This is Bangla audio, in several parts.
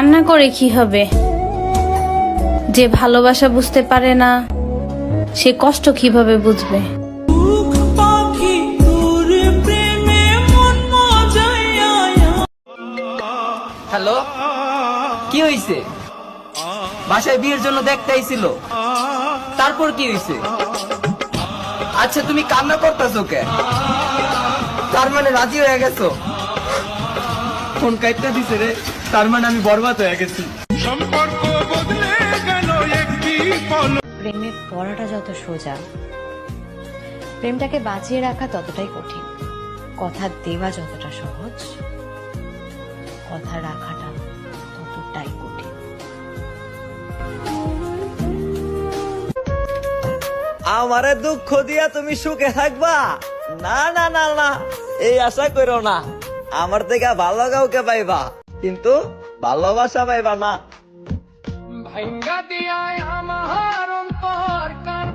কান্না করে কি হবে? যে ভালোবাসা বুঝতে পারে না সে কষ্ট কিভাবে বুঝবে? হ্যালো, কি হইছে? বাসায় বিয়ের জন্য দেখতে আইছিল, তারপর কি হইছে? আচ্ছা তুমি কান্না করতেছো কে? তার মানে রাজি হয়ে গেছো? ফোন কাইটটা দিছে রে, তার মানে আমি বরবাদ হয়ে গেছি। প্রেমে পড়াটা যত সোজা, প্রেমটাকে বাঁচিয়ে রাখা ততটাই কঠিন। কথা দেওয়া যতটা সহজ, কথা রাখাটা ততটাই কঠিন। আমারে দুঃখ দিয়া তুমি সুখে থাকবা? না না না না, এই আশা করো না। আমার থেকে ভালো কাউকে পাইবা, কিন্তু ভালোবাসা পাইবা না। ভাঙ্গা দিয়া আমার অন্তর কার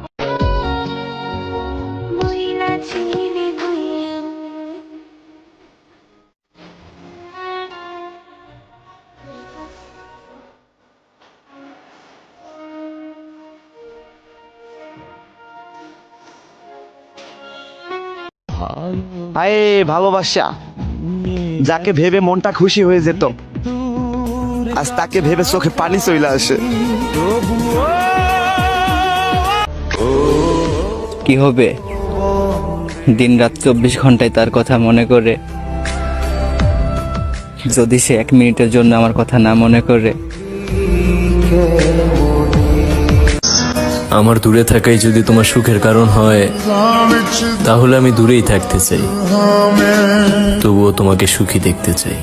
হায় ভালোবাসা, যাকে ভেবে মনটা খুশি হয়ে যেত, আজ তাকে ভেবে চোখে পানি চলে আসে। কি হবে দিন রাত 24 ঘন্টায় তার কথা মনে করে, যদি সে 1 মিনিটের জন্য আমার কথা না মনে করে? আমার দূরে থাকাই যদি তোমার সুখের কারণ হয়, তাহলে আমি দূরেই থাকতে চাই, তবুও তোমাকে সুখী দেখতে চাই।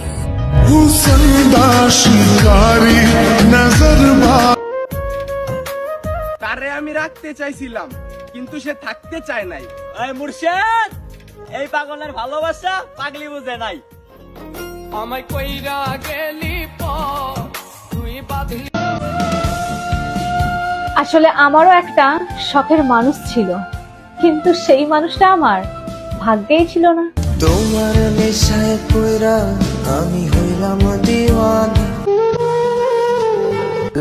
তারে আমি রাখতে চাইছিলাম, কিন্তু সে থাকতে চায় নাই। এই মুর্শিদ, এই পাগলের ভালোবাসা পাগলি বুঝে নাই। আমায় কইরা গেলি তুই বাঁধলি। আসলে আমারও একটা শখের মানুষ ছিল, কিন্তু সেই মানুষটা আমার ভাগ্যেই ছিল না। তোমার নেশায় পয়রা আমি হইলাম দিওয়ানা।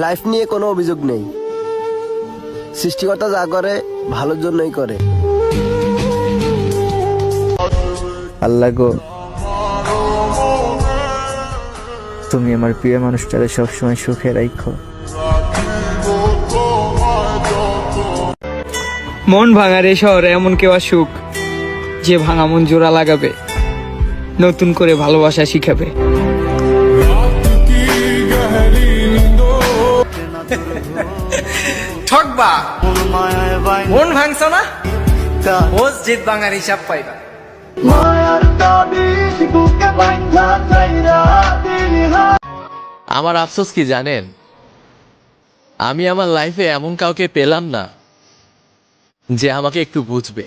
লাইফ নিয়ে কোনো অভিযোগ নেই, সৃষ্টিকর্তা যা করে ভালোর জন্যই করে। আল্লাহ গো, তুমি আমার প্রিয় মানুষটারে সবসময় সুখে রাখো। মন ভাঙার এই শহরে এমন কেউ আসুক যে ভাঙা মন জোড়া লাগাবে, নতুন করে ভালোবাসা শিখাবে। ঠকবা, মন ভাঙছ না, মসজিদ ভাঙার হিসাব পাইবা। আমার আফসোস কি জানেন? আমি আমার লাইফে এমন কাউকে পেলাম না যে আমাকে একটু বুঝবে।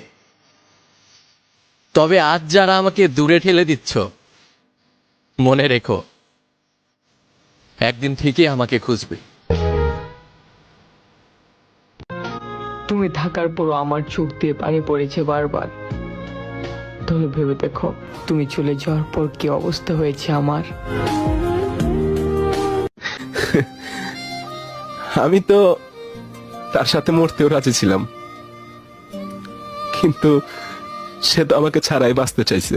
তবে আজ যারা আমাকে দূরে ঠেলে দিচ্ছ, মনে রেখো একদিন ঠিকই আমাকে খুঁজবে। তুমি থাকার পরও আমার চোখ দিয়ে পানি পড়েছে বারবার। তুমি ভেবে দেখো, তুমি চলে যাওয়ার পর কি অবস্থা হয়েছে আমার। আমি তো তার সাথে মরতেও রাজি ছিলাম, কিন্তু সে তো আমাকে ছাড়াই বাঁচতে চাইছে,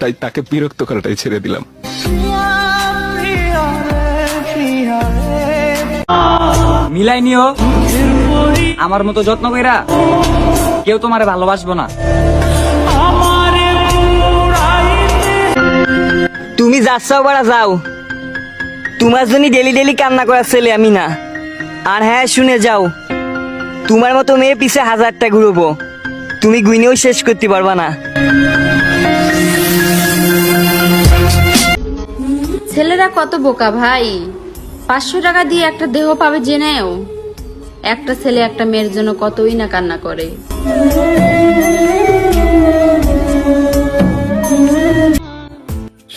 তাই তাকে বিরক্ত করাটাই ছেড়ে দিলাম। মিলাই নিও, আমার মতো যত্ন কইরা কেউ তোমারে ভালোবাসবো না। তুমি যাচ্ছাও বাড়া যাও, তোমার জন্য ডেলি ডেলি কান্না করার ছেলে আমি না। আর হ্যাঁ শুনে যাও, তোমার মতো মেয়ে পিছে 1000টা ঘুরবো, তুমি গুইনেও শেষ করতে পারবা না। ছেলেরা কত বোকা ভাই, 500 টাকা দিয়ে একটা দেহ পাবে জেনেও একটা ছেলে একটা মেয়ের জন্য কতই না কান্না করে।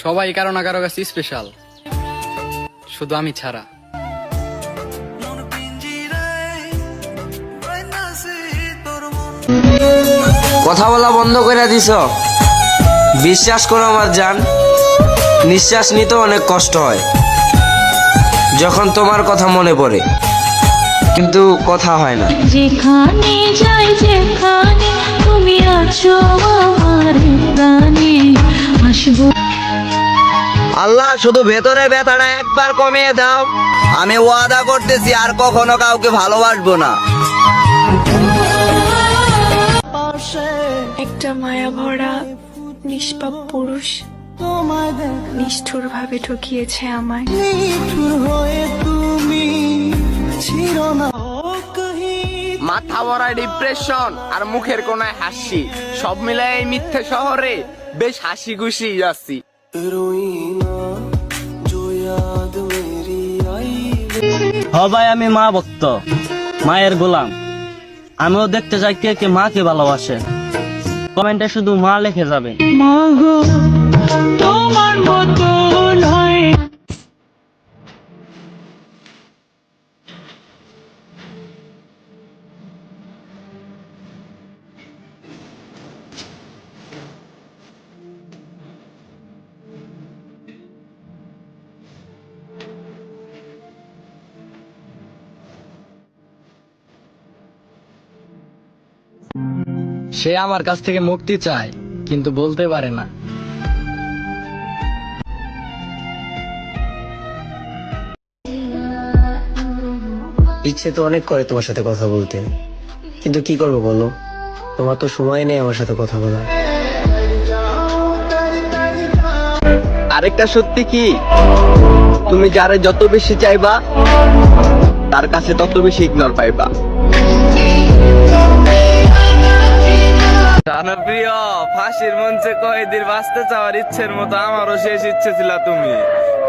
সবাই কারো না কারো কাছে স্পেশাল, শুধু আমি ছাড়া। কথা বলা বন্ধ করে দিছ, বিশ্বাস করো আমার জান, নিঃশ্বাস নিতে অনেক কষ্ট হয়। যখন তোমার কথা মনে পড়ে, কিন্তু কথা হয় না। যেখানে যাই যেখানে তুমি আছো আমার প্রাণে আসবো। আল্লাহ শুধু ভেতরে ব্যথাটা একবার কমিয়ে দাও। আমি ওয়াদা করতেছি আর কখনো কাউকে ভালোবাসবো না। একটা মায়া ভরা নিষ্পাপ পুরুষ নিষ্ঠুর ভাবে ঠকিয়েছে আমায়। মাথা ভরা ডিপ্রেশন আর মুখের কোনায় হাসি, সব মিলাই এই মিথ্যে শহরে বেশ হাসি খুশি যাচ্ছি। ভাই আমি মা ভক্ত, মায়ের গোলাম। আমিও দেখতে চাই কে কে মাকে ভালোবাসে। কমেন্টে শুধু মা লিখে যাবে। তোমার মতো নয়। সে আমার কাছ থেকে মুক্তি চায়, কিন্তু বলতে পারে না। ইচ্ছে তো অনেক করে তোমার সাথে কথা বলতে, কিন্তু কি করবো বলো, তোমার তো সময় নেই আমার সাথে কথা বলার। আরেকটা সত্যি কি, তুমি যারে যত বেশি চাইবা তার কাছে তত বেশি ইগনোর পাইবা। প্রিয়, ফাঁসির মঞ্চে কয়েদির বাঁচতে চাওয়ার ইচ্ছের মতো আমারও শেষ ইচ্ছে ছিল তুমি,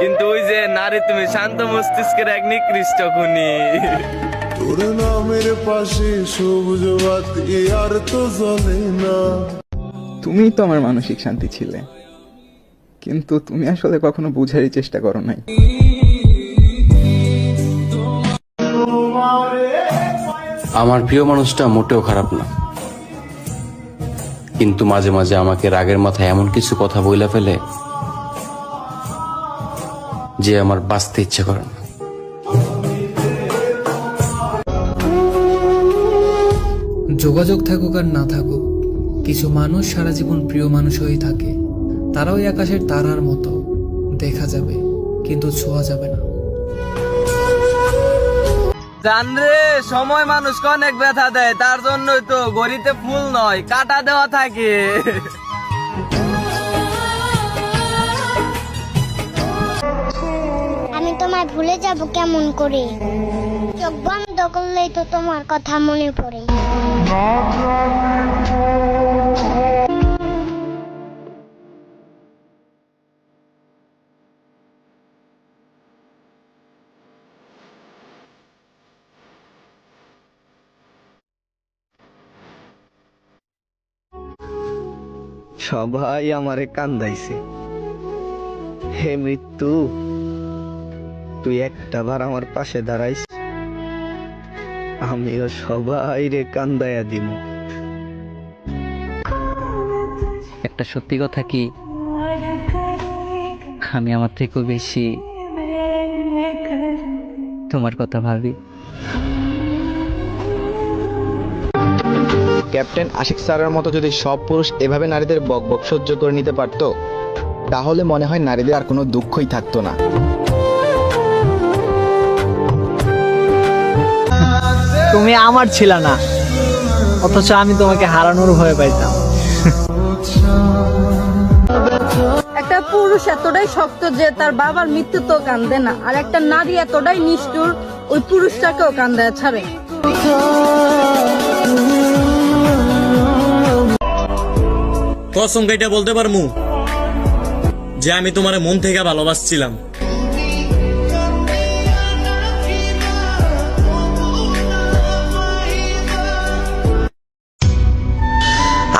কিন্তু ওই যে নারী তুমি শান্ত মস্তিষ্কের এক নিকৃষ্ট খুনি। তোর নামের পাশে সবুজ বাতি আর তো জ্বলে না। তুমি তো আমার মানসিক শান্তি ছিলে, কিন্তু তুমি আসলে কখনো বুঝারই চেষ্টা করো নাই। আমার প্রিয় মানুষটা মোটেও খারাপ না, কিন্তু মাঝে মাঝে আমাকে রাগের মাথায় এমন কিছু কথা বইলা ফেলে যে আমার বাঁচতে ইচ্ছে করে না। যোগাযোগ থাকুক আর না থাকুক, কিছু মানুষ সারা জীবন প্রিয় মানুষ হয়েই থাকে। তারাও এই আকাশের তারার মতো, দেখা যাবে কিন্তু ছোঁয়া যাবে না। জানরে, সময় মানুষকে অনেক ব্যথা দেয়, তার জন্যই তো গড়িতে ফুল নয় কাটা দেওয়া থাকে। আমি তোমায় ভুলে যাব কেমন করে, চোখ বন্ধ করলেই তো তোমার কথা মনে পড়ে। সবাই আমারে কান্দাইছে। হে মৃত্যু, তুই একটাবার আমার পাশে দাঁড়াইস, আমিও সবাই রে কান্দাইয়া দিব। একটা সত্যি কথা কি, আমি আমার থেকেও বেশি তোমার কথা ভাবি। ক্যাপ্টেন আশিক স্যারের মতো যদি সব পুরুষ এভাবে নারীদের বকবক সহ্য করে নিতে পারত, তাহলে মনে হয় নারীদের আর কোনো দুঃখই থাকতো না। তুমি আমার ছিল না, অথচ আমি তোমাকে হারানোর ভয় পাইতাম। একটা পুরুষ এতটাই শক্ত যে তার বাবার মৃত্যুতেও কান্দে না, আর একটা নারী এতটাই নিষ্ঠুর ওই পুরুষটাকেও কান্দায় ছাড়ে। কসম কেটে বলতে পারমু যে আমি তোমার মন থেকে ভালোবাসছিলাম।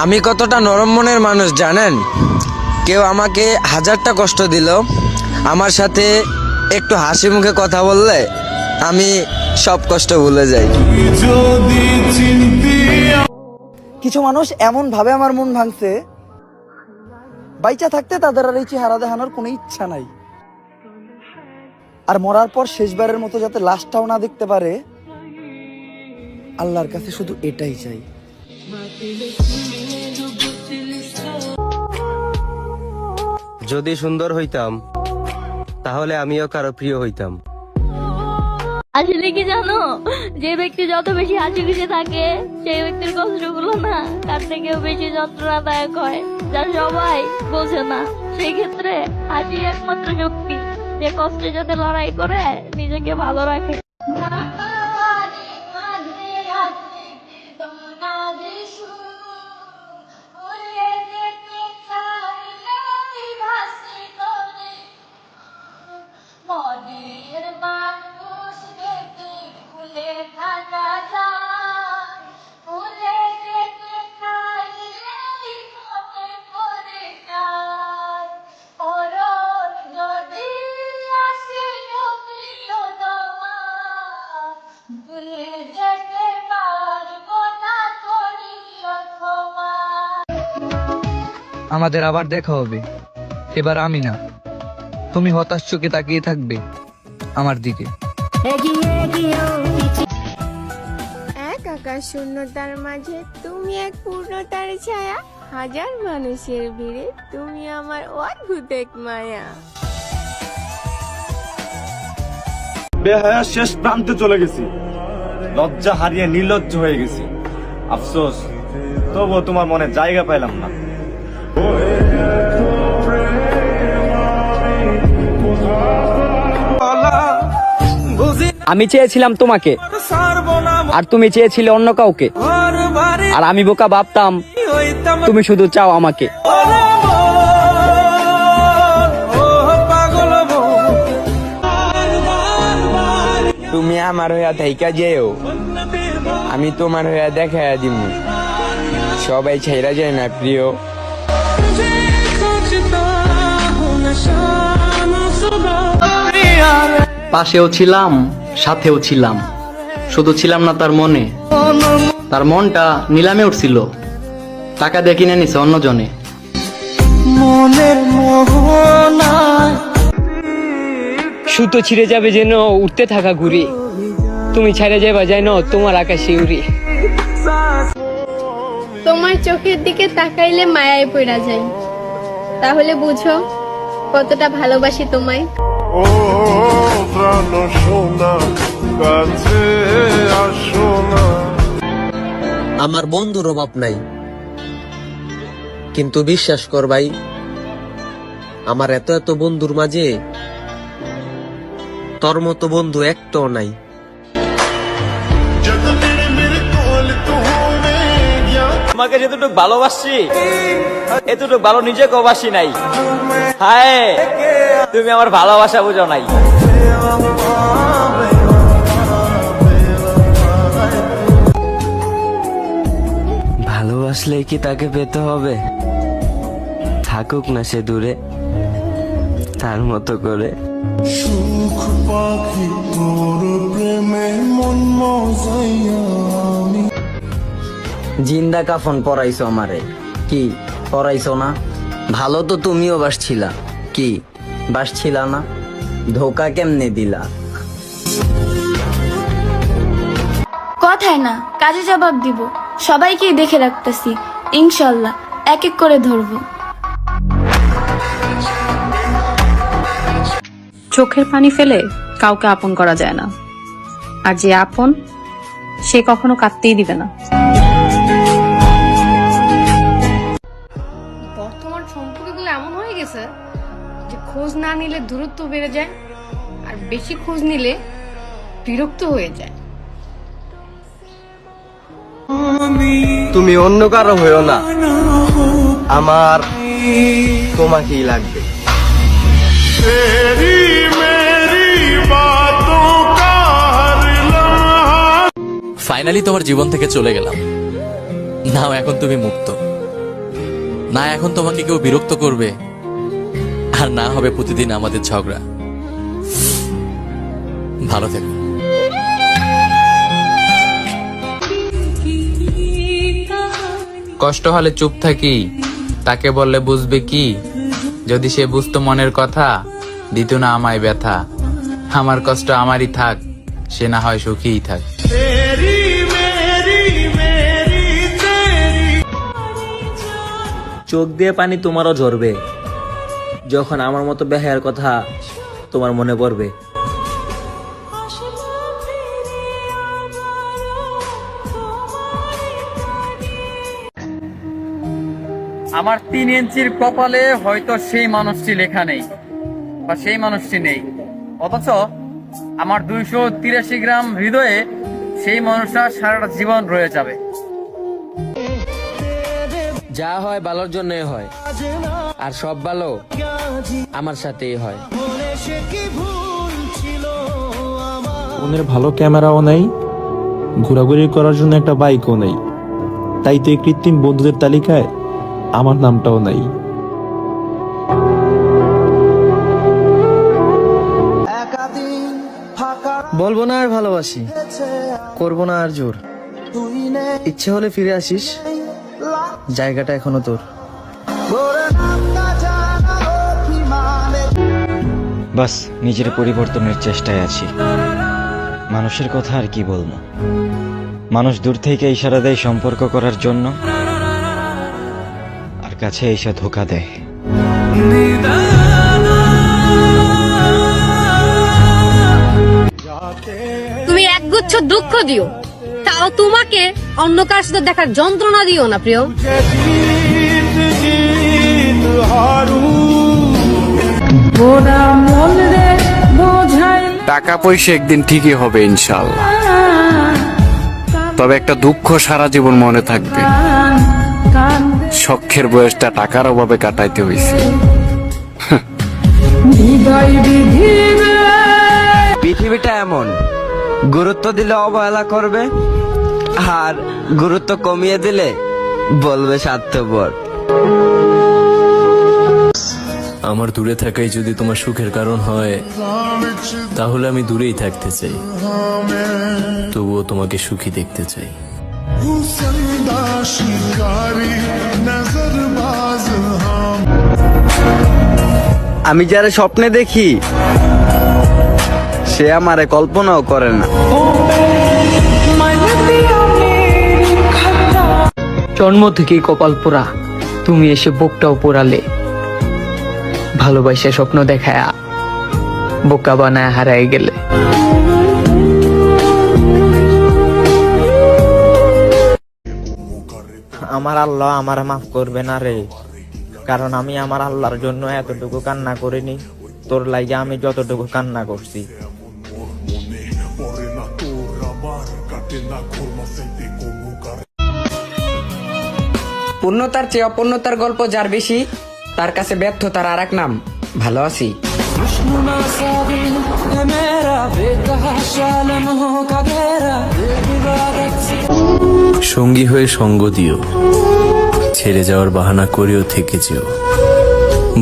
আমি কতটা নরম মনের মানুষ জানেন? কেউ আমাকে হাজারটা কষ্ট দিল, আমার সাথে একটু হাসি মুখে কথা বললে আমি সব কষ্ট ভুলে যাই। কিছু মানুষ এমন ভাবে আমার মন ভাঙছে, বাইচা থাকতে তাদের আর এই চেহারা দেখানোর কোনো ইচ্ছা নাই। আর মরার পর শেষবারের মতো যাতে লাশটাও না দেখতে পারে, আল্লাহর কাছে শুধু এটাই চাই। যদি সুন্দর হইতাম তাহলে আমিও কারো প্রিয় হইতাম। আসলে কি জানো, যে ব্যক্তি যত বেশি হাসি খুশি থাকে সেই ব্যক্তির কষ্টগুলো না তার থেকেও বেশি যন্ত্রণাদায়ক হয়, যা সবাই বোঝে না। সেই ক্ষেত্রে হাসি একমাত্র শক্তি যে কষ্টের সাথে লড়াই করে নিজেকে ভালো রাখে। আমাদের আবার দেখা হবে, এবার আমি না। তুমি হতাশ চোখে তাকিয়ে থাকবে আমার দিকে। এক আকাশ শূন্যতার মাঝে তুমি এক পূর্ণতার ছায়া, হাজার মানুষের ভিড়ে তুমি আমার অদ্ভুত এক মায়া। বেহায়া শেষ প্রান্তে চলে গেছি, লজ্জা হারিয়ে নির্লজ্জ হয়ে গেছি। আফসোস, তবুও তোমার মনে জায়গা পাইলাম না। আমি চেয়েছিলাম তোমাকে, আর তুমি চেয়েছিলে অন্য কাউকে, আর আমি বোকা ভাবতাম তুমি শুধু চাও আমাকে। তুমি আমার হইয়া থাইকা যেও, আমি তোমার হইয়া দেখাইয়া দিব। সবাই ছাইরা যায় না প্রিয়। পাশেও ছিলাম, সাথেও ছিলাম, শুধু ছিলাম না তার মনে। তার মনটা নিলামে উঠছিল, টাকা দিয়ে কিনে নিছে অন্যজনে। মনের মোহনা সুতো ছিঁড়ে যাবে যেন উঠতে থাকা ঘুরি, তুমি ছেড়ে যাবা যেন তোমার আকাশে উড়ি। তোমার চোখের দিকে তাকাইলে মায়ায় পড়া যায়, তাহলে বুঝো কতটা ভালোবাসি তোমায়। ও প্রাণ সোনা, কাছে আসো না। আমার বন্ধুর অভাব নাই, কিন্তু বিশ্বাস কর ভাই, আমার এত এত বন্ধুর মাঝে তোর মতো বন্ধু একটাও নাই। তোমাকে যেতটুক ভালোবাসি এতটুক ভালো নিজেকে বাসি নাই। হায়, তুমি আমার ভালোবাসা বুঝো নাই। ভালোবাসলে কি তাকে পেতে হবে? থাকুক না সে দূরে, তার মতো করে। সুখ পাখি তোর প্রেমে মন মজাইয়া আমি। জিন্দা কাফন পরাইছো আমারে, কি পরাইছো না? ভালো তো তুমিও বাসছিলা, কি বাসছিলা না? ধোকা কেমনে দিলা? কথায় না কাজে জবাব দিব, সবাইকে দেখে রাখতেছি, ইনশাল্লাহ এক এক করে ধরবো। চোখের পানি ফেলে কাউকে আপন করা যায় না, আর যে আপন সে কখনো কাঁদতেই দিবে না। বর্তমান সম্পর্কগুলো এমন হয়ে গেছে যে খোঁজ না নিলে দূরত্ব বেড়ে যায়, আর বেশি খোঁজ নিলে বিরক্ত হয়ে যায়। তুমি অন্য কারো হইও না, আমার তোমাকেই লাগবে। ফাইনালি তোমার জীবন থেকে চলে গেলাম। নাও এখন তুমি মুক্ত। না এখন তোমাকে কেউ বিরক্ত করবে, আর না হবে প্রতিদিন আমাদের ঝগড়া। ভালো থেকো। কষ্ট হলে চুপ থাকি, তাকে বললে বুঝবে কি? যদি সে বুঝতো মনের কথা, দিত না আমায় ব্যথা। আমার কষ্ট আমারই থাক, সে না হয় সুখীই থাক। চোখ দিয়ে পানি তোমারও ঝরবে যখন আমার মতো বেহায়ার কথা তোমার মনে পড়বে। আমার 3 ইঞ্চির কপালে হয়তো সেই মানুষটি লেখা নেই বা সেই মানুষটি নেই, অথচ আমার 283 গ্রাম হৃদয়ে সেই মানুষটা সারাটা জীবন রয়ে যাবে। যা হয় ভালোর জন্যই হয়, আর সব ভালো আমার সাথেই হয়। ফোনের ভালো ক্যামেরাও নেই, ঘোরাঘুরি করার জন্য একটা বাইকও নেই, তাই তো এই কৃত্রিম বন্ধুদের তালিকায় আমার নামটাও নাই। বলবো না আর ভালোবাসি, করবো না আর জোর, ইচ্ছে হলে ফিরে আসিস, জায়গাটা এখনো তোর। বাস নিজের পরিবর্তনের চেষ্টায় আছি। মানুষের কথা আর কি বলবো, মানুষ দূর থেকে ইশারা দেয় সম্পর্ক করার জন্য, আর কাছে এসে ধোঁকা দেয়। তুমি একগুচ্ছ দুঃখ দিও, তাও তোমাকে অন্য কার সাথে দেখার যন্ত্রণা দিও না প্রিয়। টাকা পয়সা একদিন ঠিকই হবে ইনশাআল্লাহ, তবে একটা দুঃখ সারা জীবন মনে থাকবে। শখের বয়সটা টাকার অভাবে কাটাইতে হয়েছে। পৃথিবীটা এমন, গুরুত্ব দিলে অবহেলা করবে, আর গুরুত্ব কমিয়ে দিলে বলবে স্বার্থপর। আমার দূরে থাকাই যদি তোমার সুখের কারণ হয়, তাহলে আমি দূরেই থাকতে চাই, তবুও তোমাকে সুখী দেখতে চাই। আমি যারা স্বপ্নে দেখি, সে আমারে কল্পনাও করে না। জন্ম থেকেই কপাল পোড়া, তুমি এসে বুকটাও পোড়ালে। ভালোবাসা স্বপ্ন দেখায় বোকা বানায় হারাই গেলে। আমার আল্লাহ আমার মাফ করবে না রে, কারণ আমি আমার আল্লাহর জন্য এতটুকু কান্না করিনি, তোর লাগে আমি যতটুকু কান্না করছি। পূর্ণতার চেয়ে অপূর্ণতার গল্প যার বেশি, তার কাছে ব্যর্থতার আর এক নাম ভালো আছি। সঙ্গী হয়ে সঙ্গ দিও, ছেড়ে যাওয়ার বাহানা করেও থেকে যেও।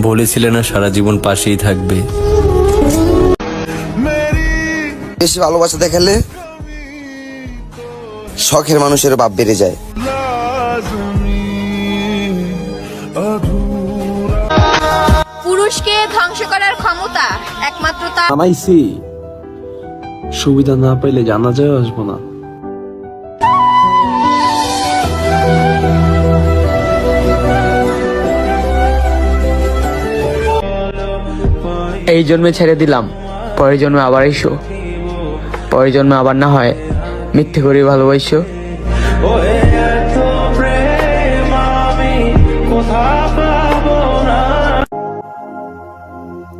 বলেছিলে না সারা জীবন পাশেই থাকবে। বেশি ভালোবাসা দেখালে শখের মানুষের ভাব বেড়ে যায়। পুরুষকে ধ্বংস করার ক্ষমতা একমাত্র তার। জানাইছি সুবিধা না পাইলে জানা যায় আসবো না। এই জন্মে ছেড়ে দিলাম, পরের জন্মে আবার এসো, পরের জন্মে আবার না হয় মিথ্যে করে ভালোবাসো।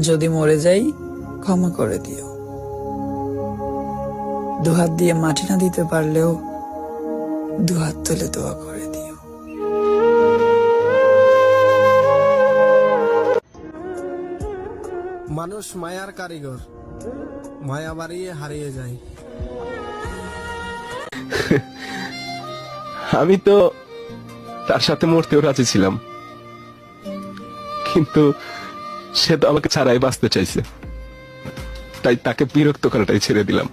যদি মরে যাই ক্ষমা করে দিও, দুহাত দিয়ে মাটি না দিতে পারলেও দুহাত তুলে দোয়া করে দিও। মানুষ মায়ার কারিগর, মায়া বাড়িয়ে হারিয়ে যায়। আমি তো তার সাথে মরতেও রাজি ছিলাম, কিন্তু সে তো আমাকে ছাড়াই বাঁচতে চাইছে, তাই তাকে বিরক্ত করাটাই ছেড়ে দিলাম।